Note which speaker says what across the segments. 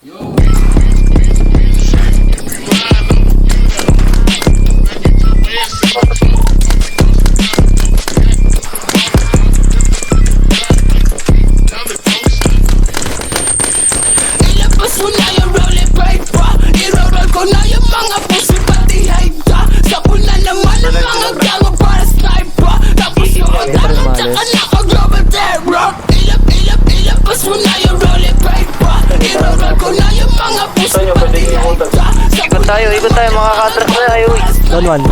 Speaker 1: Ilabas mo na yung rolling paper, i-roll ko na yung mga pussy pati hype ka. Sapo na naman ang mga gago para sniper. Tapos yung otaro tsaka naka-global terror. Ilabas mo na yung rolling paper, i-roll ko na yung mga pussy pati hype ka.
Speaker 2: Ikot tayo mga katras na tayo.
Speaker 3: Down one.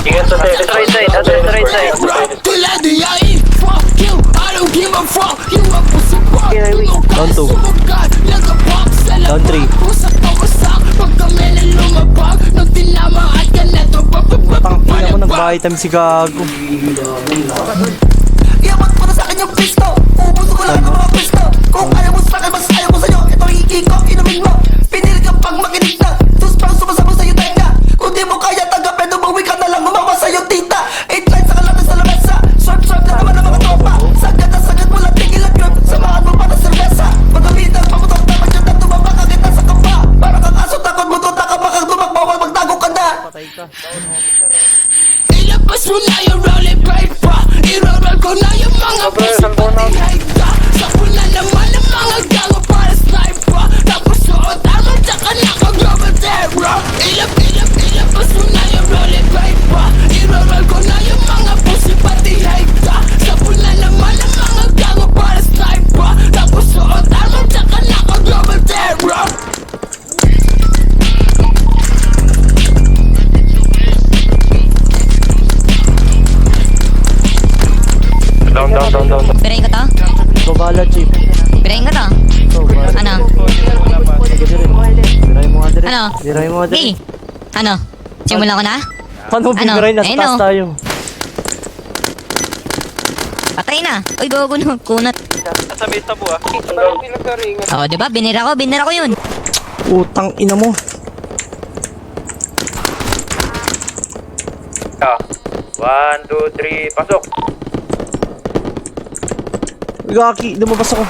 Speaker 2: Ingat sa right side, atras sa right side.
Speaker 1: Tulad yain, fuck you, I don't give a fuck. You a pussy fuck,
Speaker 3: Down two. Down three.
Speaker 1: Pag kami na lumabag, nung tinamaan ka na to,
Speaker 3: Tangina mo, nagbahay si Gago.
Speaker 4: Iyamat mo na sa akin yung pisto. Ubuso ko lang ang mga pisto. Kung ayaw mo sa akin, mas ayaw ko sa'yo. Ito hihikok, inumin mo. Pinili kang pag makinig na. Sus parang sumasabog sa'yo tenga. Kung di mo kaya tanggapin, umuwi ka na lang. Umawa sa'yo tita. 8 lines sa kalata sa lamesa. Short na naman ang mga tropa. Sagad na sagad mo lang tigil at grip. Samahan mo pa na servesa. Pagamitan pamutok na pag na tumaba ka kita sa kapa. Para kang aso takot mo to, takabakang tumagbawal magtago ka na.
Speaker 1: Ilabas mo na yung rolling paper, i-roll ko na yung mga pussy pati hype ka. Sapo na naman ang mga gago para sniper. Tapos suot armor tsaka naka-global terror. Ilabas mo na yung rolling paper, i-roll ko na yung mga pussy pati hype ka. Sapo na naman ang mga gago para sniper. Tapos suot armor tsaka naka-global terror.
Speaker 2: Down.
Speaker 5: Pirayin ko to?
Speaker 3: Babala, Chief.
Speaker 5: Pirayin ko to?
Speaker 3: Ito, babala.
Speaker 5: Ano?
Speaker 3: Diray mo nga, diray.
Speaker 5: Ano?
Speaker 3: Diray mo nga, diray.
Speaker 5: Hey! Ano? Simulan ko na?
Speaker 3: Paano mo bigray? Nasa
Speaker 5: Ayun,
Speaker 3: taas
Speaker 5: oh.
Speaker 3: tayo.
Speaker 5: Patay na! Uy, bago no. Kunat.
Speaker 2: Nasa mesa po ah.
Speaker 5: Oo, diba? Binira ko yun.
Speaker 3: Utang ina mo.
Speaker 2: Ah. 1, 2, 3, pasok.
Speaker 3: Gaki, lumabas ako.